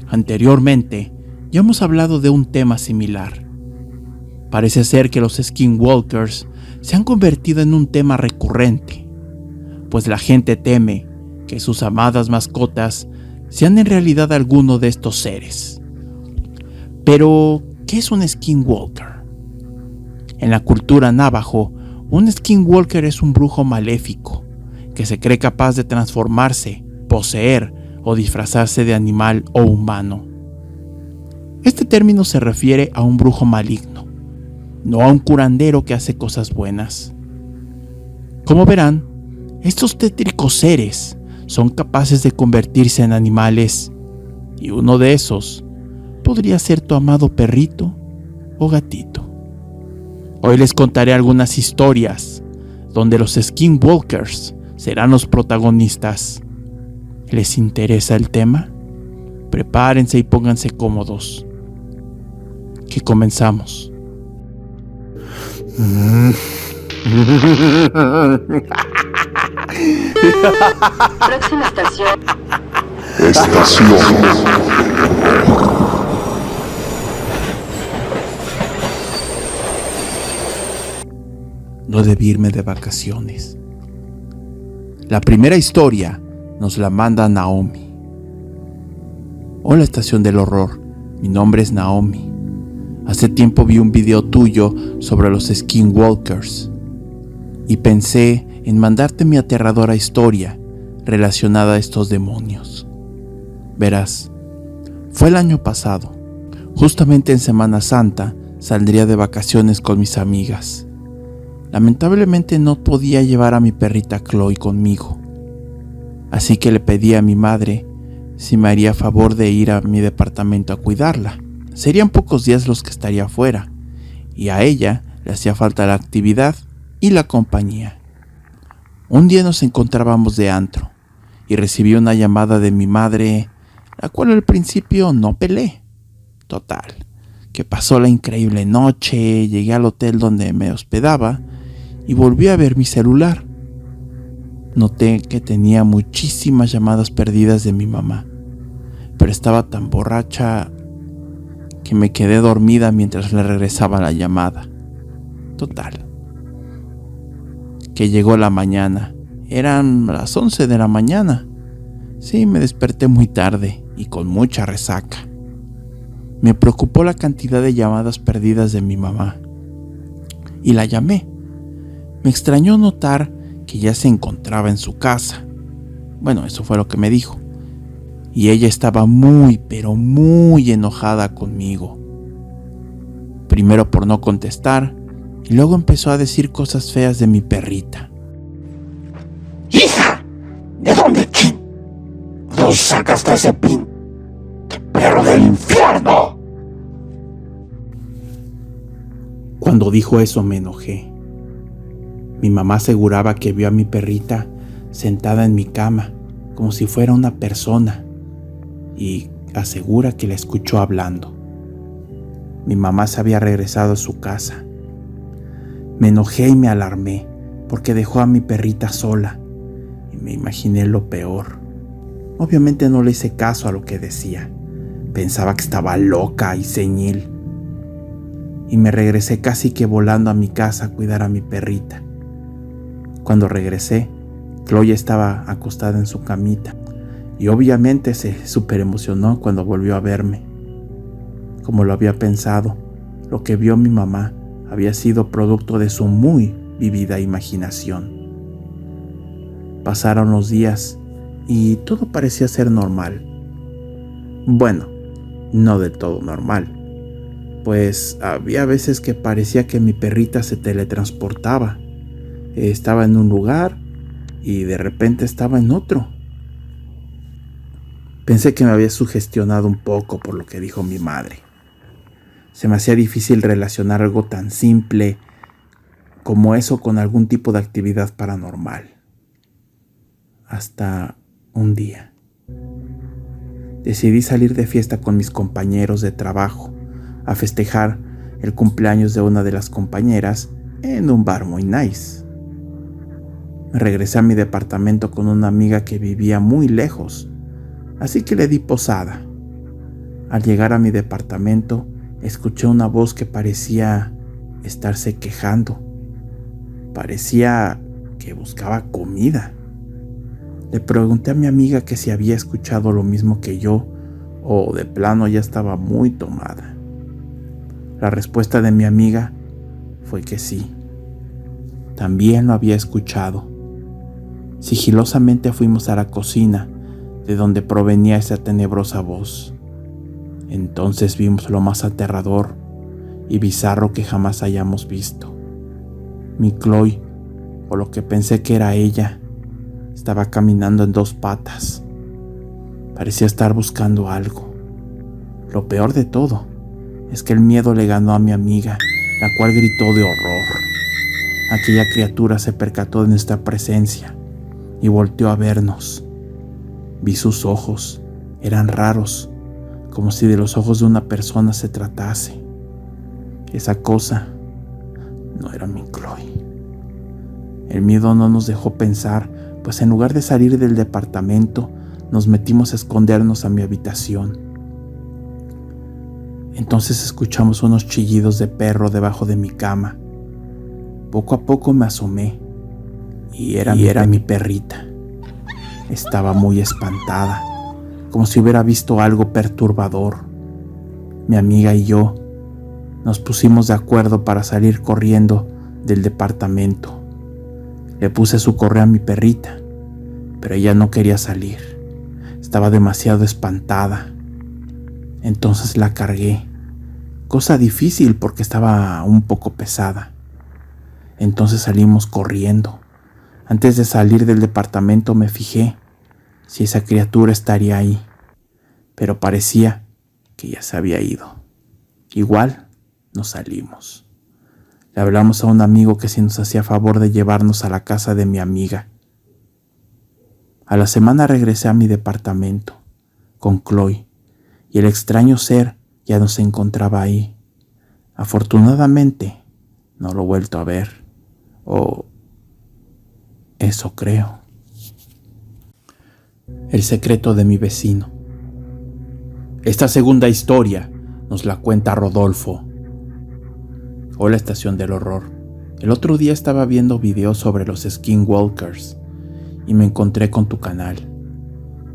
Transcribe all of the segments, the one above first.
Anteriormente, ya hemos hablado de un tema similar. Parece ser que los skinwalkers se han convertido en un tema recurrente, pues la gente teme que sus amadas mascotas sean en realidad alguno de estos seres. Pero, ¿qué es un skinwalker? En la cultura navajo, un skinwalker es un brujo maléfico que se cree capaz de transformarse, poseer o disfrazarse de animal o humano. Este término se refiere a un brujo maligno, no a un curandero que hace cosas buenas. Como verán, estos tétricos seres son capaces de convertirse en animales, y uno de esos podría ser tu amado perrito o gatito. Hoy les contaré algunas historias donde los skinwalkers serán los protagonistas. ¿Les interesa el tema? Prepárense y pónganse cómodos. Que comenzamos. Próxima estación. No debí irme de vacaciones. La primera historia nos la manda Naomi. Hola, Estación del Horror. Mi nombre es Naomi. Hace tiempo vi un video tuyo sobre los skinwalkers y pensé en mandarte mi aterradora historia relacionada a estos demonios. Verás, fue el año pasado. Justamente en Semana Santa saldría de vacaciones con mis amigas. Lamentablemente no podía llevar a mi perrita Chloe conmigo, así que le pedí a mi madre si me haría favor de ir a mi departamento a cuidarla. Serían pocos días los que estaría fuera, y a ella le hacía falta la actividad y la compañía. Un día nos encontrábamos de antro, y recibí una llamada de mi madre, la cual al principio no pelé. Total, que pasó la increíble noche, llegué al hotel donde me hospedaba, y volví a ver mi celular. Noté que tenía muchísimas llamadas perdidas de mi mamá, pero estaba tan borracha que me quedé dormida mientras le regresaba la llamada. Total, que llegó la mañana. Eran las 11 de la mañana. Sí, me desperté muy tarde y con mucha resaca. Me preocupó la cantidad de llamadas perdidas de mi mamá y la llamé. Me extrañó notar que ya se encontraba en su casa. Bueno, eso fue lo que me dijo. Y ella estaba muy, pero muy enojada conmigo. Primero por no contestar, y luego empezó a decir cosas feas de mi perrita. ¡Hija! ¿De dónde sacaste ese perro del infierno? Cuando dijo eso me enojé. Mi mamá aseguraba que vio a mi perrita sentada en mi cama, como si fuera una persona, y asegura que la escuchó hablando. Mi mamá se había regresado a su casa. Me enojé y me alarmé, porque dejó a mi perrita sola, y me imaginé lo peor. Obviamente no le hice caso a lo que decía. Pensaba que estaba loca y senil. Y me regresé casi que volando a mi casa a cuidar a mi perrita. Cuando regresé, Chloe estaba acostada en su camita y obviamente se súper emocionó cuando volvió a verme. Como lo había pensado, lo que vio mi mamá había sido producto de su muy vivida imaginación. Pasaron los días y todo parecía ser normal. Bueno, no del todo normal, pues había veces que parecía que mi perrita se teletransportaba. Estaba en un lugar y de repente estaba en otro. Pensé que me había sugestionado un poco por lo que dijo mi madre. Se me hacía difícil relacionar algo tan simple como eso con algún tipo de actividad paranormal. Hasta un día. Decidí salir de fiesta con mis compañeros de trabajo a festejar el cumpleaños de una de las compañeras en un bar muy nice. Regresé a mi departamento con una amiga que vivía muy lejos, así que le di posada Al llegar a mi departamento, escuché una voz que parecía estarse quejando. Parecía que buscaba comida. Le pregunté a mi amiga que si había escuchado lo mismo que yo o de plano ya estaba muy tomada. La respuesta de mi amiga fue que sí. También lo había escuchado. Sigilosamente fuimos a la cocina, de donde provenía esa tenebrosa voz. Entonces vimos lo más aterrador y bizarro que jamás hayamos visto. Mi Chloe, o lo que pensé que era ella, estaba caminando en 2 patas. Parecía estar buscando algo. Lo peor de todo es que el miedo le ganó a mi amiga, la cual gritó de horror. Aquella criatura se percató de nuestra presencia y volteó a vernos. Vi sus ojos, eran raros, como si de los ojos de una persona se tratase. Esa cosa no era mi Chloe. El miedo no nos dejó pensar, pues en lugar de salir del departamento, nos metimos a escondernos a mi habitación. Entonces escuchamos unos chillidos de perro debajo de mi cama. Poco a poco me asomé y era mi perrita. Estaba muy espantada, como si hubiera visto algo perturbador. Mi amiga y yo nos pusimos de acuerdo para salir corriendo del departamento. Le puse su correa a mi perrita, pero ella no quería salir. Estaba demasiado espantada. Entonces la cargué, cosa difícil porque estaba un poco pesada. Entonces salimos corriendo. Antes de salir del departamento me fijé si esa criatura estaría ahí, pero parecía que ya se había ido. Igual nos salimos. Le hablamos a un amigo que si nos hacía favor de llevarnos a la casa de mi amiga. A la semana regresé a mi departamento con Chloe y el extraño ser ya no se encontraba ahí. Afortunadamente no lo he vuelto a ver, o eso creo. El secreto de mi vecino. Esta segunda historia nos la cuenta Rodolfo. Hola, Estación del Horror. El otro día estaba viendo videos sobre los skinwalkers y me encontré con tu canal.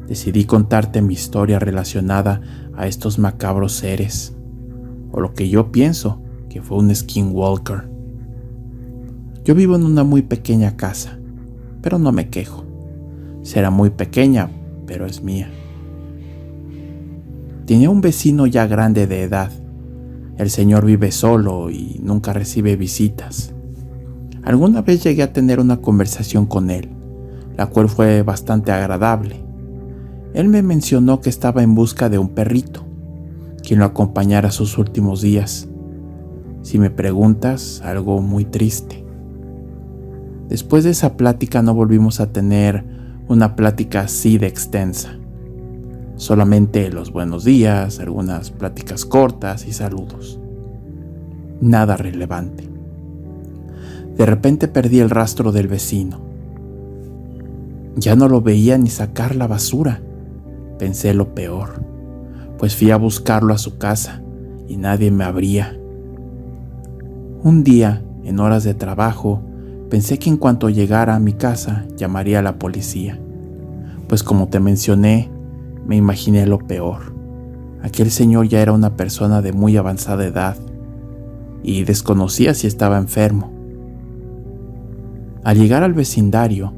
Decidí contarte mi historia relacionada a estos macabros seres, o lo que yo pienso que fue un skinwalker. Yo vivo en una muy pequeña casa, pero no me quejo. Será muy pequeña, pero es mía. Tenía un vecino ya grande de edad. El señor vive solo y nunca recibe visitas. Alguna vez llegué a tener una conversación con él, la cual fue bastante agradable. Él me mencionó que estaba en busca de un perrito, quien lo acompañara sus últimos días. Si me preguntas, algo muy triste. Después de esa plática no volvimos a tener una plática así de extensa. Solamente los buenos días, algunas pláticas cortas y saludos. Nada relevante. De repente perdí el rastro del vecino. Ya no lo veía ni sacar la basura. Pensé lo peor, pues fui a buscarlo a su casa y nadie me abría. Un día, en horas de trabajo, pensé que en cuanto llegara a mi casa llamaría a la policía, pues como te mencioné, me imaginé lo peor. Aquel señor ya era una persona de muy avanzada edad y desconocía si estaba enfermo. Al llegar al vecindario,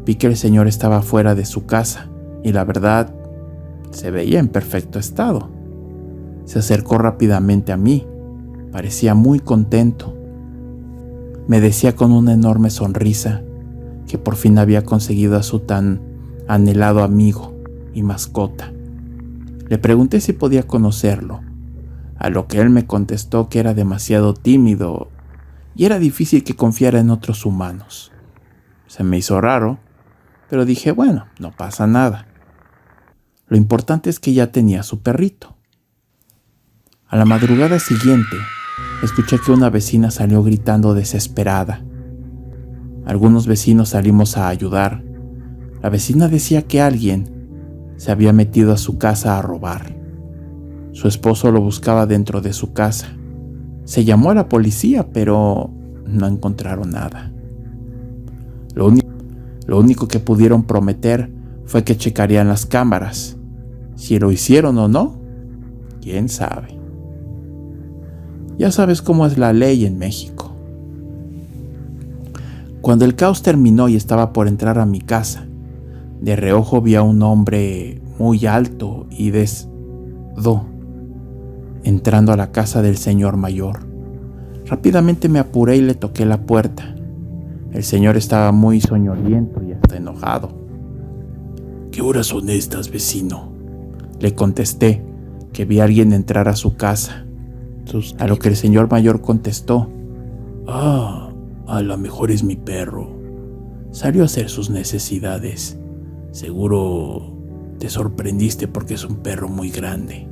vi que el señor estaba fuera de su casa y la verdad, se veía en perfecto estado. Se acercó rápidamente a mí, parecía muy contento. Me decía con una enorme sonrisa que por fin había conseguido a su tan anhelado amigo y mascota. Le pregunté si podía conocerlo, a lo que él me contestó que era demasiado tímido y era difícil que confiara en otros humanos. Se me hizo raro, pero dije, bueno, no pasa nada. Lo importante es que ya tenía su perrito. A la madrugada siguiente, escuché que una vecina salió gritando desesperada. Algunos vecinos salimos a ayudar. La vecina decía que alguien se había metido a su casa a robar. Su esposo lo buscaba dentro de su casa. Se llamó a la policía, pero no encontraron nada. Lo único que pudieron prometer fue que checarían las cámaras. Si lo hicieron o no, quién sabe. Ya sabes cómo es la ley en México. Cuando el caos terminó y estaba por entrar a mi casa, de reojo vi a un hombre muy alto y desdo entrando a la casa del señor mayor. Rápidamente me apuré y le toqué la puerta. El señor estaba muy soñoliento y hasta enojado. ¿Qué horas son estas, vecino? Le contesté que vi a alguien entrar a su casa, a lo que el señor mayor contestó: a lo mejor es mi perro. Salió a hacer sus necesidades. Seguro te sorprendiste porque es un perro muy grande.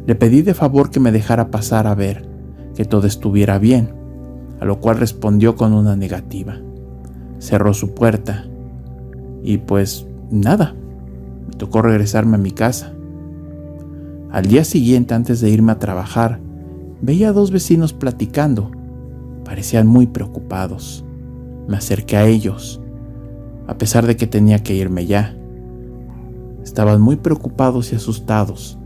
Le pedí de favor que me dejara pasar a ver que todo estuviera bien, a lo cual respondió con una negativa. Cerró su puerta y pues nada, me tocó regresarme a mi casa. Al día siguiente, antes de irme a trabajar, veía a dos vecinos platicando. Parecían muy preocupados. Me acerqué a ellos, a pesar de que tenía que irme ya. Estaban muy preocupados y asustados,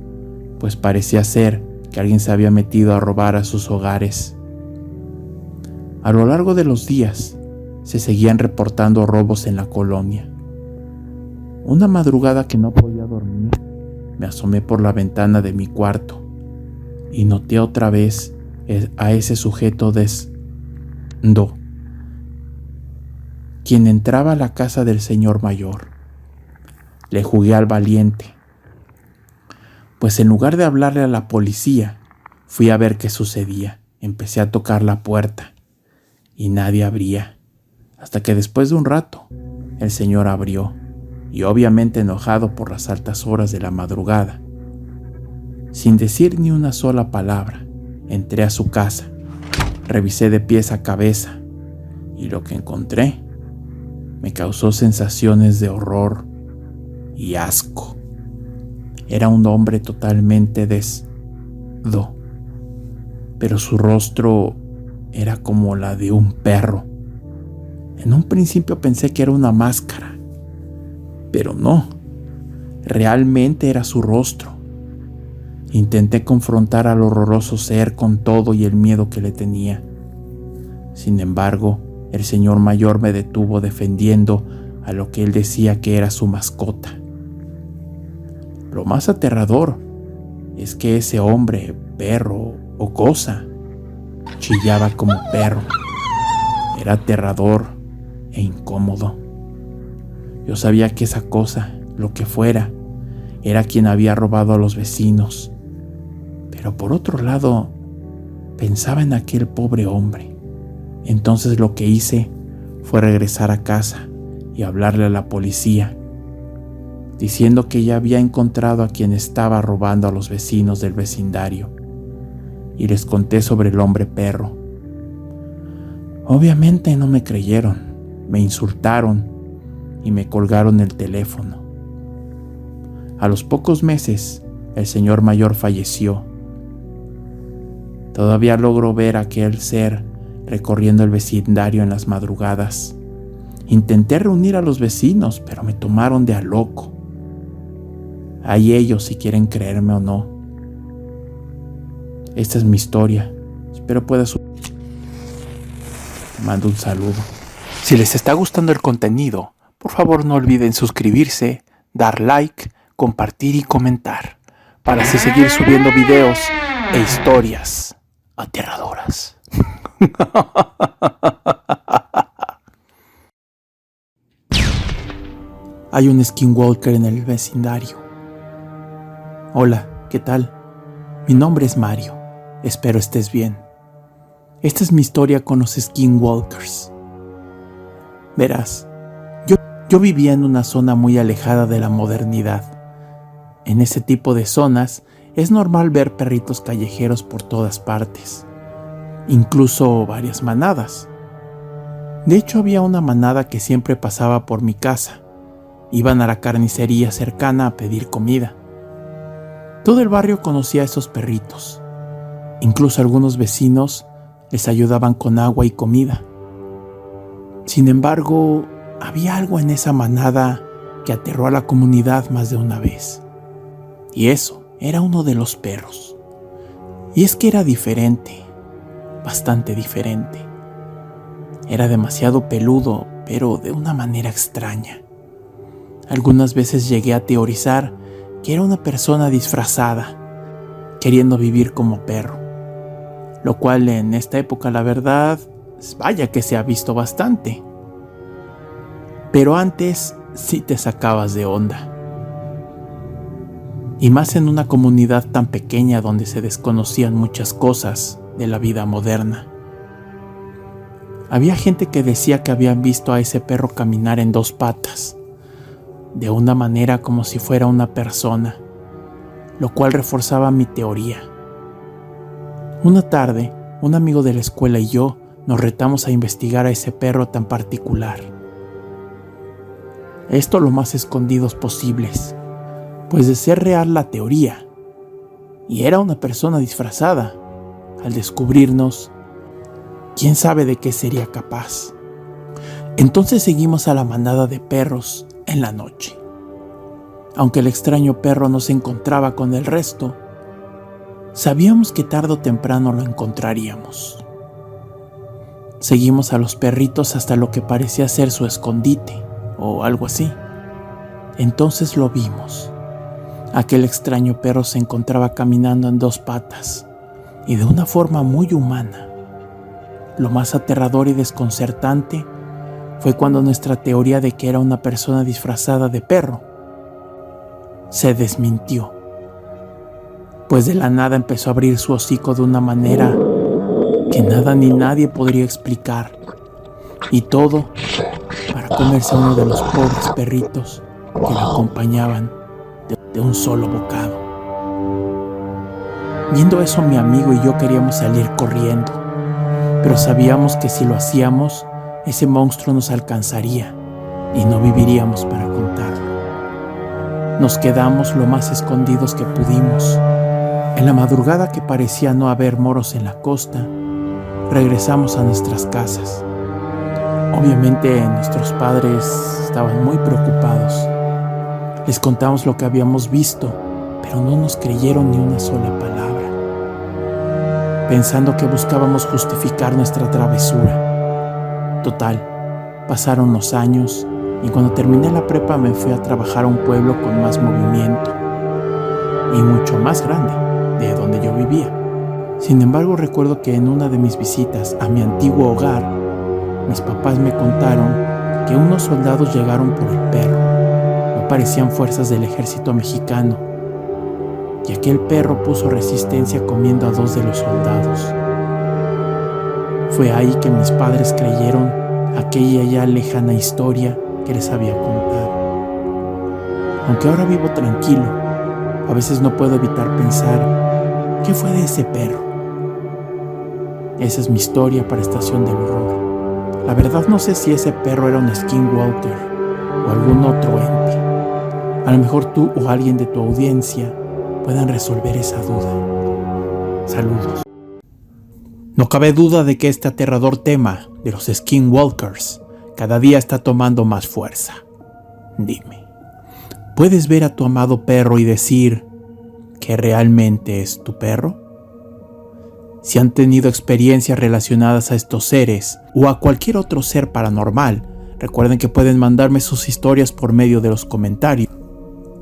pues parecía ser que alguien se había metido a robar a sus hogares. A lo largo de los días, se seguían reportando robos en la colonia. Una madrugada que no podía dormir, me asomé por la ventana de mi cuarto y noté otra vez a ese sujeto desdo, quien entraba a la casa del señor mayor. Le jugué al valiente, pues en lugar de hablarle a la policía, fui a ver qué sucedía. Empecé a tocar la puerta y nadie abría, hasta que después de un rato, el señor abrió, y obviamente enojado por las altas horas de la madrugada. Sin decir ni una sola palabra, entré a su casa, revisé de pies a cabeza, y lo que encontré me causó sensaciones de horror y asco. Era un hombre totalmente desdo, pero su rostro era como la de un perro. En un principio pensé que era una máscara, pero no, realmente era su rostro. Intenté confrontar al horroroso ser con todo y el miedo que le tenía. Sin embargo, el señor mayor me detuvo defendiendo a lo que él decía que era su mascota. Lo más aterrador es que ese hombre, perro o cosa, chillaba como perro. Era aterrador e incómodo. Yo sabía que esa cosa, lo que fuera, era quien había robado a los vecinos. Pero por otro lado, pensaba en aquel pobre hombre. Entonces lo que hice fue regresar a casa y hablarle a la policía, diciendo que ya había encontrado a quien estaba robando a los vecinos del vecindario, y les conté sobre el hombre perro. Obviamente no me creyeron, me insultaron y me colgaron el teléfono. A los pocos meses, el señor mayor falleció. Todavía logro ver a aquel ser recorriendo el vecindario en las madrugadas. Intenté reunir a los vecinos, pero me tomaron de a loco. Hay ellos si quieren creerme o no. Esta es mi historia. Espero puedas. Te mando un saludo. Si les está gustando el contenido, por favor no olviden suscribirse, dar like, compartir y comentar, para así seguir subiendo videos e historias aterradoras. Hay un skinwalker en el vecindario. Hola, ¿qué tal? Mi nombre es Mario. Espero estés bien. Esta es mi historia con los skinwalkers. Verás, yo vivía en una zona muy alejada de la modernidad. En ese tipo de zonas es normal ver perritos callejeros por todas partes, incluso varias manadas. De hecho, había una manada que siempre pasaba por mi casa. Iban a la carnicería cercana a pedir comida. Todo el barrio conocía a esos perritos. Incluso algunos vecinos les ayudaban con agua y comida. Sin embargo, había algo en esa manada que aterró a la comunidad más de una vez. Y eso era uno de los perros. Y es que era diferente, bastante diferente. Era demasiado peludo, pero de una manera extraña. Algunas veces llegué a teorizar que era una persona disfrazada, queriendo vivir como perro. Lo cual en esta época, la verdad, vaya que se ha visto bastante. Pero antes sí te sacabas de onda. Y más en una comunidad tan pequeña donde se desconocían muchas cosas de la vida moderna. Había gente que decía que habían visto a ese perro caminar en 2 patas, de una manera como si fuera una persona, lo cual reforzaba mi teoría. Una tarde, un amigo de la escuela y yo nos retamos a investigar a ese perro tan particular. Esto lo más escondidos posibles, pues de ser real la teoría, y era una persona disfrazada, al descubrirnos, quién sabe de qué sería capaz. Entonces seguimos a la manada de perros en la noche. Aunque el extraño perro no se encontraba con el resto, sabíamos que tarde o temprano lo encontraríamos. Seguimos a los perritos hasta lo que parecía ser su escondite, o algo así. Entonces lo vimos. Aquel extraño perro se encontraba caminando en 2 patas, y de una forma muy humana. Lo más aterrador y desconcertante fue cuando nuestra teoría de que era una persona disfrazada de perro se desmintió, pues de la nada empezó a abrir su hocico de una manera que nada ni nadie podría explicar, y todo para comerse a uno de los pobres perritos que lo acompañaban de un solo bocado. Viendo eso, mi amigo y yo queríamos salir corriendo, pero sabíamos que si lo hacíamos, ese monstruo nos alcanzaría y no viviríamos para contarlo. Nos quedamos lo más escondidos que pudimos. En la madrugada, que parecía no haber moros en la costa, regresamos a nuestras casas. Obviamente nuestros padres estaban muy preocupados. Les contamos lo que habíamos visto, pero no nos creyeron ni una sola palabra, pensando que buscábamos justificar nuestra travesura. Total, pasaron los años y cuando terminé la prepa me fui a trabajar a un pueblo con más movimiento y mucho más grande de donde yo vivía. Sin embargo, recuerdo que en una de mis visitas a mi antiguo hogar, mis papás me contaron que unos soldados llegaron por el perro. No parecían fuerzas del ejército mexicano, y aquel perro puso resistencia comiendo a 2 de los soldados. Fue ahí que mis padres creyeron aquella ya lejana historia que les había contado. Aunque ahora vivo tranquilo, a veces no puedo evitar pensar, ¿qué fue de ese perro? Esa es mi historia para Estación del Horror. La verdad no sé si ese perro era un skinwalker o algún otro ente. A lo mejor tú o alguien de tu audiencia puedan resolver esa duda. Saludos. No cabe duda de que este aterrador tema de los skinwalkers cada día está tomando más fuerza. Dime, ¿puedes ver a tu amado perro y decir que realmente es tu perro? Si han tenido experiencias relacionadas a estos seres o a cualquier otro ser paranormal, recuerden que pueden mandarme sus historias por medio de los comentarios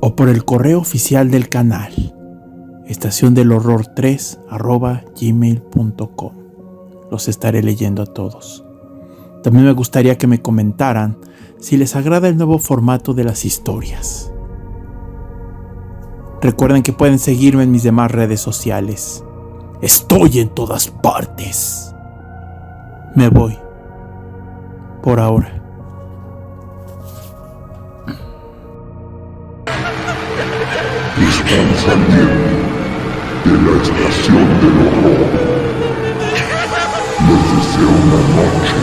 o por el correo oficial del canal, estaciondelhorror3@gmail.com. Los estaré leyendo a todos. También me gustaría que me comentaran si les agrada el nuevo formato de las historias. Recuerden que pueden seguirme en mis demás redes sociales. Estoy en todas partes. Me voy. Por ahora. Están saliendo de la estación del horror. Les deseo una noche